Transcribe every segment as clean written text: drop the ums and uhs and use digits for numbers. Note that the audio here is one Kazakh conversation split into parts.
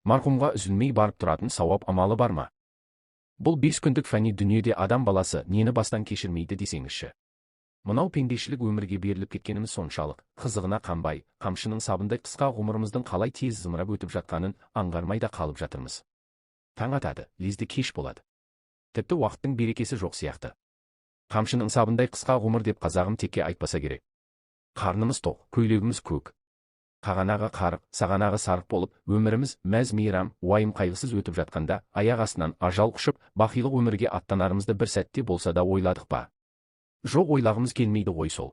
Марқұмға үзілмей барып тұратын сауап амалы бар ма? Бұл 5 күндік фәни дүниеде адам баласы нені бастан кешірмейді десеңізші. Мынау пендешілік өмірге беріліп кеткеніміз соншалық, қызығына қанбай, қамшының сабындай қысқа ғұмырымыздың қалай тез зымырап өтіп жатқанын аңғармай да қалып жатырмыз. Таң атады, лезде кеш болады. Тіпті уақыттың берекесі жоқ сияқты. Қамшының сабындай қысқа ғұмыр деп қазағым текке айтпаса керек. Қарнымыз тоқ, көйлегіміз көк. Қағанағы қарық, сағанағы сарық болып, өміріміз мәз-мейрам, уайым қайғысыз өтіп жатқанда, аяқ астынан ажал құшып, бақилық өмірге аттанарымызды бір сәтте болса да ойладық па? Жоқ, ойлағымыз келмейді ғой сол.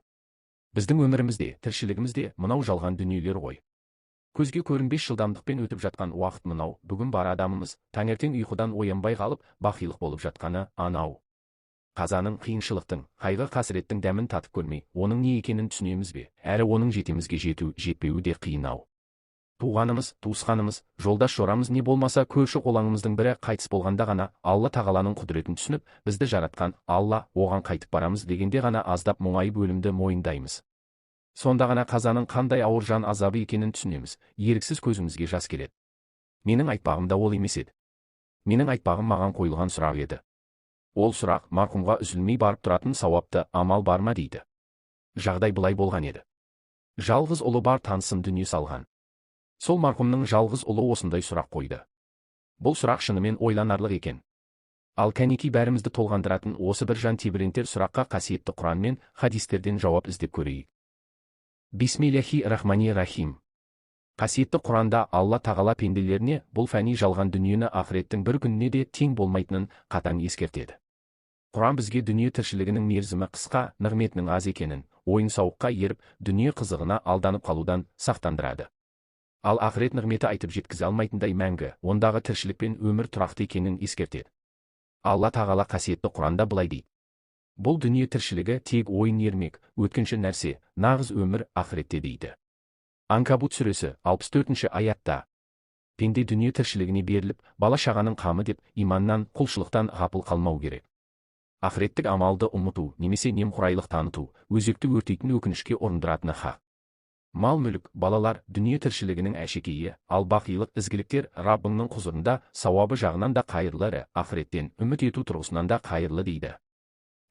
Біздің өмірімізде, тіршілігімізде мынау жалған дүниелер ғой. Көзге көрінбес жылдамдықпен өтіп жатқан уақыт мынау, бүгін бар адамымыз, таңертең ұйқыдан оянбай қалып, бақилық болып жатқаны анау. Қазаның, қиыншылықтың, қайғы-қасіреттің дәмін татып көрмей, оның не екенін түсінеміз бе? Әрі оның жетемізге жетпеуі де қиын-ау. Туғанымыз, туысқанымыз, жолдас жорамыз не болмаса көрші-қолаңымыздың бірі қайтыс болғанда ғана Алла тағаланың құдіретін түсініп, бізді жаратқан Алла, оған қайтып барамыз дегенде ғана аздап мұңайып өлімді мойындаймыз. Сонда ғана қазаның қандай ауыр жан азабы екенін түсінеміз, еріксіз көзімізге жас келеді. Менің айтпағым да ол емес еді. Менің айтпағым маған қойылған сұрақ еді. Ол сұрақ марқұмға үзілмей барып тұратын сауапты амал бар ма дейді. Жағдай былай болған еді. Жалғыз ұлы бар танысым дүние салған. Сол марқұмның жалғыз ұлы осындай сұрақ қойды. Бұл сұрақ шынымен ойланарлық екен. Ал кәнеки бәрімізді толғандыратын осы бір жан тебірентер сұраққа қасиетті Құран мен хадистерден жауап іздеп көрейік. Бисмиллахи-рахмани-рахим. Қасиетті Құранда Алла тағала пенделеріне бұл фәни жалған дүниені ақыреттің бір күніне де тең болмайтынын қатаң ескертеді. Құран бізге дүние тіршілігінің мерзімі қысқа, нығметінің аз екенін, ойын-сауыққа еріп, дүние қызығына алданып қалудан сақтандырады. Ал ақырет нығметі айтып жеткізе алмайтындай мәңгі, ондағы тіршілік пен өмір тұрақты екенін ескертеді. Алла тағала қасиетті Құранда былай дейді: бұл дүние тіршілігі тек ойын ермек, өткінші нәрсе, нағыз өмір ақыретте дейді. Анкабут сүресі 64-ші аятта. Пенде дүние тіршілігіне беріліп, бала-шағаның қамы деп, иманнан, құлшылықтан ғапыл қалмау керек. Ақыреттік амалды ұмыту, немесе немқұрайлық таныту, өзекті өртейтін өкінішке ұрындыратыны хақ. Мал-мүлік, балалар, дүние тіршілігінің әшекейі, ал бақилық ізгіліктер Раббыңның құзырында сауабы жағынан да қайырлы, ақыреттен үміт ету тұрғысынан да қайырлы дейді.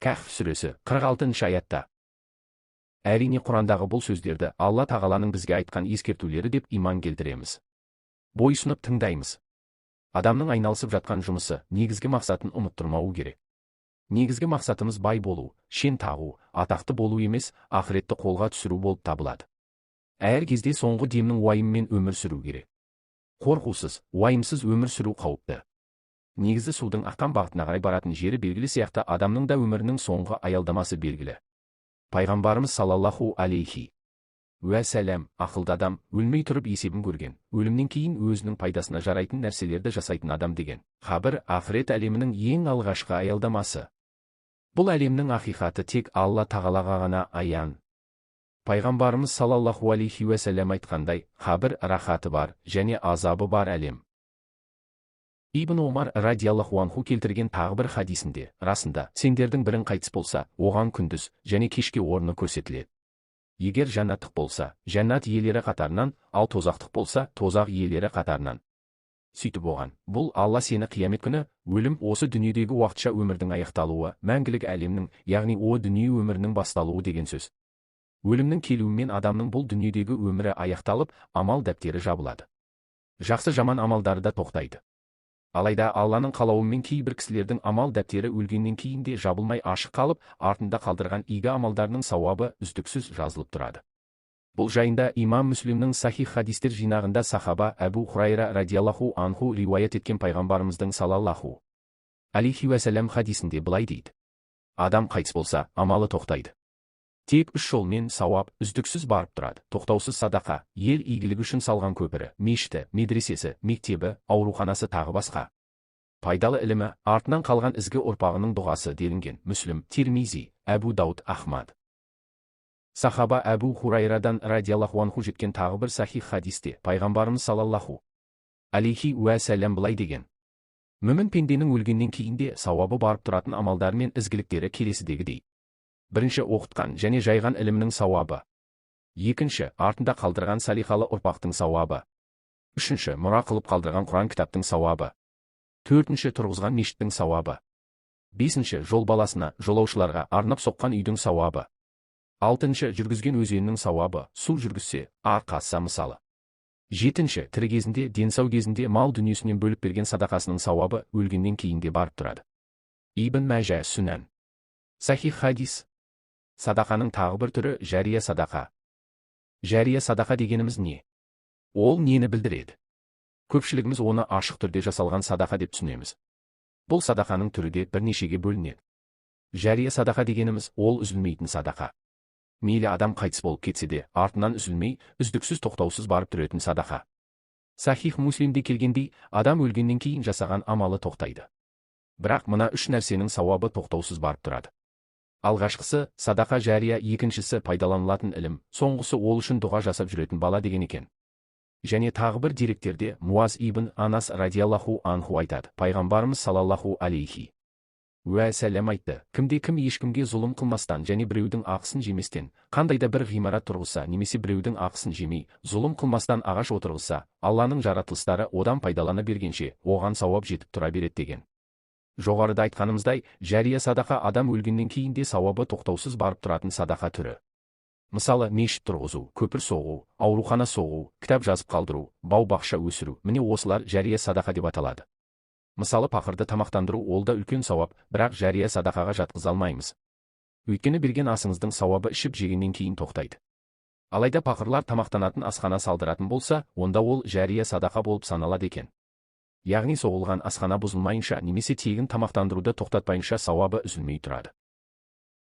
Кәхф сүресі 46-ші аятта. Әрине Құрандағы бұл сөздерді Алла тағаланың бізге айтқан ескертулері деп иман келтіреміз. Бойсынып тыңдаймыз. Адамның айналысып жатқан жұмысы негізгі мақсатын ұмыттырмауы керек. Негізгі мақсатымыз бай болу, шен тағу, атақты болу емес, ақыретті қолға түсіру болып табылады. Әр кезде соңғы демнің уайыммен өмір сүру керек. Қорқусыз, уайымсыз өмір сүру қауіпті. Негізі судың аққан бағытына қарай баратын жері белгілі сияқты адамның да өмірінің соңғы аялдамасы белгілі. Пайғамбарымыз саллаллаху алейхи уәссәләм ақылды адам, өлмей тұрып есебін көрген, өлімнен кейін өзінің пайдасына жарайтын нәрселерді жасайтын адам деген. Қабір ақырет әлемінің ең алғашқы аялдамасы. Бұл әлемнің ақиқаты тек Алла тағалаға ғана аян. Пайғамбарымыз саллаллаху алейхи уәссәләм айтқандай, қабір рахаты бар және азабы бар әлем. Ибн Омар радиаллаху анху келтірген тағы бір хадисінде, расында, сендердің бірін қайтыс болса, оған күндіз және кешке орны көрсетіледі. Егер жәннаттық болса, жәннат иелері қатарынан, ал тозақтық болса, тозақ иелері қатарынан. Сөйтіп оған, бұл Алла сені қиямет күні, өлім осы дүниедегі уақытша өмірдің аяқталуы, мәңгілік әлемнің, яғни о дүние өмірінің басталуы деген сөз. Өлімнің келуімен адамның бұл дүниедегі өмірі аяқталып, амал дәптері жабылады. Жақсы жаман амалдары да тоқтайды. Алайда Алланың қалауымен кейбір кісілердің амал дәптері өлгеннен кейін де жабылмай ашық қалып, артында қалдырған игі амалдарының сауабы үздіксіз жазылып тұрады. Бұл жайында имам Мүслимнің сахих хадистер жинағында сахаба Әбу Хурайра радиаллаху анху риуаят еткен пайғамбарымыздың саллаллаху алейхи уәссәләм хадисінде былай дейді: адам қайтыс болса, амалы тоқтайды. Тек үш жолмен сауап үздіксіз барып тұрады. Тоқтаусыз садақа, ел игілігі үшін салған көпірі, мешіті, медресесі, мектебі, ауруханасы тағы басқа. Пайдалы ілімі, артынан қалған ізгі ұрпағының дұғасы делінген. Мүслім, Тирмизи, Әбу Дауд, Ахмад. Сахаба Әбу Хурайрадан радиаллаху анху жеткен тағы бір сахих хадисте пайғамбарымыз саллаллаху алейхи уәссәләм былай деген: мүмін пенденің өлгеннен кейін де сауабы барып тұратын амалдары мен ізгіліктері келесідегідей. Бірінші, оқытқан және жайған ілімнің сауабы. Екінші, артында қалдырған салихалы ұрпақтың сауабы. Үшінші, мұра қылып қалдырған Құран кітаптың сауабы. Төртінші, тұрғызған мешіттің сауабы. Бесінші, жол баласына, жолаушыларға арнап соққан үйдің сауабы. Алтыншы, жүргізген өзеннің сауабы, су жүргізсе, арқасы мысалы. Жетінші, тірі кезінде, денсау кезінде мал дүниесінен бөліп берген садақасының сауабы өлгеннен кейін де барып тұрады. Ибн Мәжә Сүнән. Сахих хадис. Садақаның тағы бір түрі жария садақа. Жария садақа дегеніміз не? Ол нені білдіреді? Көпшілігіміз оны ашық түрде жасалған садақа деп түсінеміз. Бұл садақаның түрі де бірнешеге бөлінеді. Жария садақа дегеніміз ол үзілмейтін садақа. Мейлі адам қайтыс болып кетсе де, артынан үзілмей, үздіксіз тоқтаусыз барып тұретін садақа. Сахих Муслимде келгендей, адам өлгеннен кейін жасаған амалы тоқтайды. Бірақ мына үш нәрсенің сауабы тоқтаусыз барып тұрады. Алғашқысы садақа жария, екіншісі пайдаланылатын ілім, соңғысы ол үшін дұға жасап жүретін бала деген екен. Және тағы бір деректерде Муаз ибн Анас радиаллаху анху айтады, пайғамбарымыз салаллаху алейхи уә сәлем айтты, кімде-кім ешкімге зұлым қылмастан және біреудің ақысын жеместен, қандайда бір ғимарат тұрғызса немесе біреудің ақысын жемей, зұлым қылмастан ағаш отырғызса, Алланың жаратылыстары одан пайдалана бергенше оған сауап жетіп тұра береді деген. Жоғарыда айтқанымыздай, жария садақа адам өлгеннен кейін де сауабы тоқтаусыз барып тұратын садақа түрі. Мысалы, мешіт тұрғызу, көпір соғу, аурухана соғу, кітап жазып қалдыру, бау-бақша өсіру, міне осылар жария садақа деп аталады. Мысалы, пақырды тамақтандыру ол да үлкен сауап, бірақ жария садақаға жатқыза алмаймыз. Өйткені берген асыңыздың сауабы ішіп жегеннен кейін тоқтайды. Алайда пақырлар тамақтанатын асхана салдыратын болса, онда ол жария садақа болып саналады екен. Яғни соғылған асхана бұзылмайынша немесе тегін тамақтандыруды тоқтатпайынша сауабы үзілмей тұрады.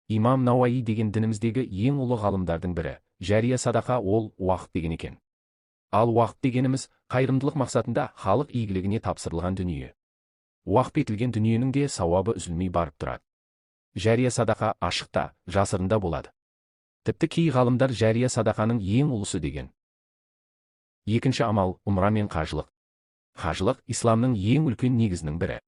Имам Науаи деген дініміздегі ең ұлы ғалымдардың бірі, жария садақа ол уақыт деген екен. Ал уақыт дегеніміз қайырымдылық мақсатында халық игілігіне тапсырылған дүние. Уақып етілген дүниенің де сауабы үзілмей барып тұрады. Жария садақа ашықта, жасырында болады. Тіпті кей ғалымдар жария садақаның ең ұлысы деген. Екінші амал умра мен қажылық. Қажылық исламның ең үлкен негізінің бірі.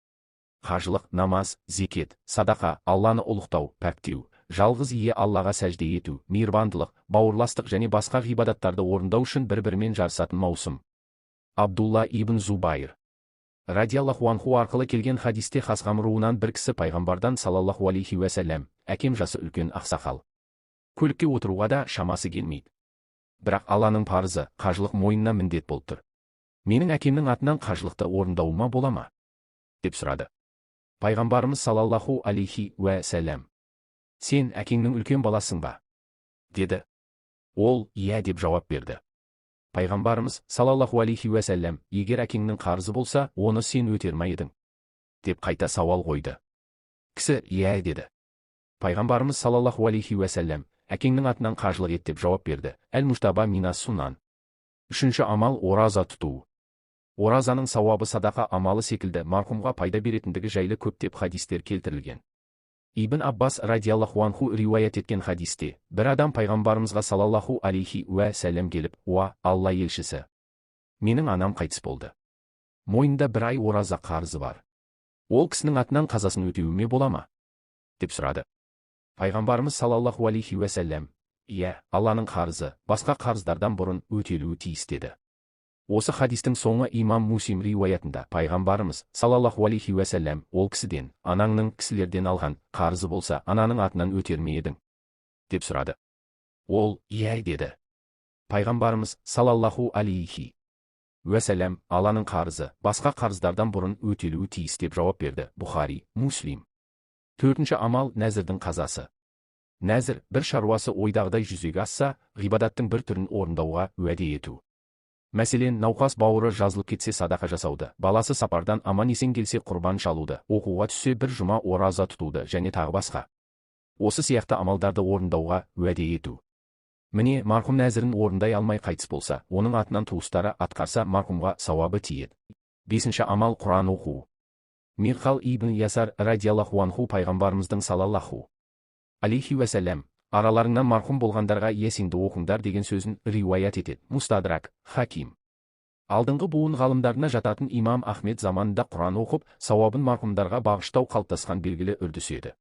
Қажылық намаз, зекет, садақа, Алланы ұлықтау, пәктеу, жалғыз ие Аллаға сәжде ету, мейірбандылық, бауырластық және басқа ғибадаттарды орындау үшін бір-бірімен жарысатын маусым. Абдулла ибн Зубайр радиаллаху анху арқылы келген хадисте Хасғам руынан бір кісі пайғамбардан салаллаху алейхи уәсәләм, әкем жасы үлкен ақсақал. Көлікке отыруға да шамасы келмейді. Бірақ Алланың парызы, қажылық мойнына міндет болып тұр. Менің әкемнің атынан қажылықты орындауыма бола ма? Деп сұрады. Пайғамбарымыз салаллаху алейхи уәсәләм, сен әкеңнің үлкен баласың ба? Деді. Ол, иә деп жауап берді. Пайғамбарымыз салаллаху алейхи уәсәләм, егер әкеңнің қарызы болса, оны сен өтер ме едің? Деп қайта сауал қойды. Кісі, иә деді. Пайғамбарымыз салаллаху алейхи уәсәләм, әкеңнің атынан қажылық ет деп жауап берді. Әл-Муштаба минас сунан. Үшінші амал ораза тұту. Оразаның сауабы садақа амалы секілді марқұмға пайда беретіндігі жайлы көптеп хадистер келтірілген. Ибн Аббас радиаллаху анху риуаят еткен хадисте, бір адам пайғамбарымызға салаллаху алейхи уәсәләм келіп, уа, Алла елшісі, менің анам қайтыс болды. Мойнында бір ай ораза қарызы бар. Ол кісінің атынан қазасын өтеуіме бола ма? Деп сұрады. Пайғамбарымыз салаллаху алейхи уәсәләм, иә, Алланың қарызы, басқа қарыздардан бұрын өтелуі тиіс деді. Осы хадистің соңы имам Муслим риуаятында пайғамбарымыз салаллаху алейхи уәсәләм, ол кісіден, анаңның кісілерден алған қарызы болса, ананың атынан өтер ме едің? Деп сұрады. Ол, иә деді. Пайғамбарымыз салаллаху алейхи уәсәләм, Алланың қарызы, басқа қарыздардан бұрын өтелуі тиіс деп жауап берді. Бұхари, Муслим. Төртінші амал нәзірдің қазасы. Нәзір, бір шаруасы ойдағыдай жүзеге асса, ғибадаттың бір түрін орындауға уәде ету. Мәселен, науқас бауыры жазылып кетсе садақа жасауды, баласы сапардан аман есен келсе құрбан шалуды, оқуға түссе бір жұма ораза тұтуды және тағы басқа. Осы сияқты амалдарды орындауға уәде ету. Міне, марқұм нәзірін орындай алмай қайтыс болса, оның атынан туыстары атқарса марқұмға сауабы тиеді. Бесінші амал Құран оқу. Миқал ибн Ясар радиаллаху анху пайғамбарымыздың салаллаху алейхи уәсәләм, араларыңнан марқұм болғандарға Ясинді оқыңдар деген сөзін риуаят етеді. Мустадрак, Хаким. Алдыңғы буын ғалымдарына жататын имам Ахмед заманында Құран оқып, сауабын марқұмдарға бағыштау қалыптасқан белгілі үрдіс еді.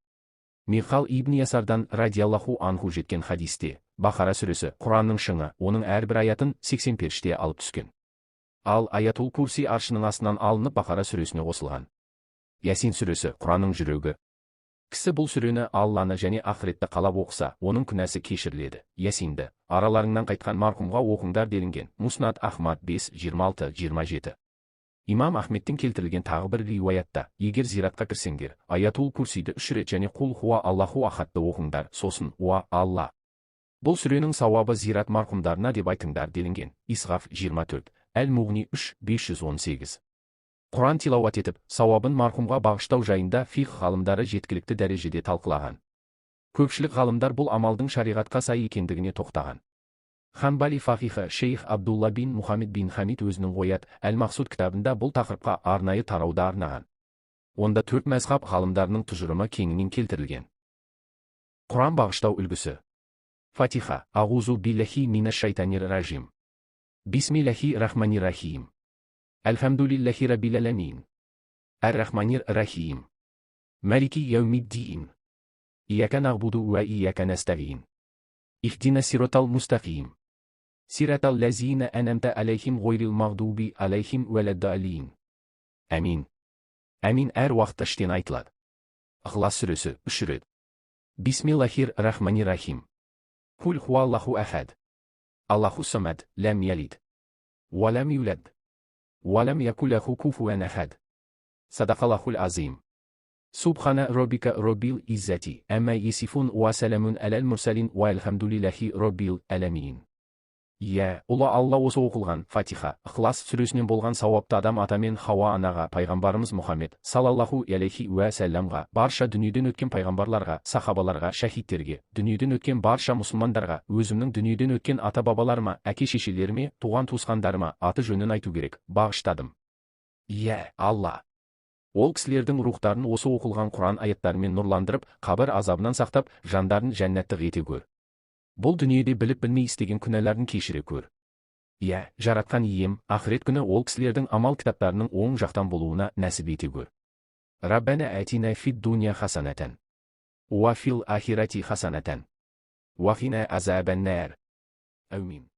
Миқал ибн Ясардан радиаллаху анху жеткен хадисте, Бақара сүресі, Құранның шыңы, оның әрбір аятын 80 періште алып түскен. Ал Аятул Курси аршының астынан алынып Бақара сүресіне қосылған. Ясин сүресі Құранның жүрегі. Кісі бұл сүрені Алланы және ақыретті қалап оқыса, оның күнәсі кешіріледі. Ясинді араларыңнан қайтқан марқұмға оқыңдар делінген. Муснад Ахмад 5:26-27. Имам Ахмедтен келтірілген тағы бір риуаятта, егер зиратқа кірсеңдер, Аятул Курсиді 3 рет және Құл хуа Аллаху ахадты оқыңдар, сосын уа Алла. Бұл сүренің сауабы зират марқұмдарына деп айтыңдар делінген. Исғаф 24, Әл-Муғни 3:518. Құран тилауат етіп, сауабын марқұмға бағыштау жайында фиқ ғалымдары жеткілікті дәрежеде талқылаған. Көпшілік ғалымдар бұл амалдың шариғатқа сай екендігіне тоқтаған. Ханбали фақихы шейх Абдулла бин Мұхаммед бин Хамид өзінің Ғоят Әл-Мақсуд кітабында бұл тақырыпқа арнайы тарауды арнаған. Онда 4 мәзһаб ғалымдарының тұжырымы кеңінен келтірілген. Құран бағыштау үлгісі. Фатиха. Ауғузу биллахи минаш шайтанир ражим. Бисмиллахи рахманир рахим. Әлхамдулиллахи раббил аламин. Ар-рахманир рахим. Малики яумиддин. Ияка нағбуду ва ияка настағин. Ихдина сиротал мустақим. Сиратал лазина анамта алейхим ғойрил мағдуби алейхим валаддалин. Әмин. Әмин әр уақытта іштен айтылады. Ықылас сүресі 3 рет. Бисмиллахир рахманир рахим. Кул хуаллаху ахад. Аллаху самад, лам ялид. Валам юлад. Валам якулаху куфуан ахад. Садақаллахул азим. Субхана роббика роббил иззати, амма есифун ва саламун алал мурсалин ва алхамдулиллахи роббил аламин. Ұлы Алла осы оқылған Фатиха, Ықылас сүресінен болған сауапты адам атамен Хауа анаға, пайғамбарымыз Мұхаммед салаллаху алейхи ва сәлламға, барша дүниеден өткен пайғамбарларға, сахабаларға, шахидтерге, дүниеден өткен барша мұсылмандарға, өзімнің дүниеден өткен ата-бабаларыма, әке-шешелеріме, туған-туысқандарыма аты жөнін айту керек, бағыштадым. Алла. Ол кісілердің рухтарын осы оқылған Құран аяттарымен нұрландырып, қабір азабынан сақтап, жандарын жәннаттық ете көр. Бұл дүниеде біліп-білмей істеген күнәларын кешіре көр. Жаратқан ием, ақырет күні ол кісілердің амал кітаптарының оң жақтан болуына нәсіп ете көр. Раббана атина фид дуния хасанатан. Уа фил ахирати хасанатан. Уа қина азабан нар. Әумин.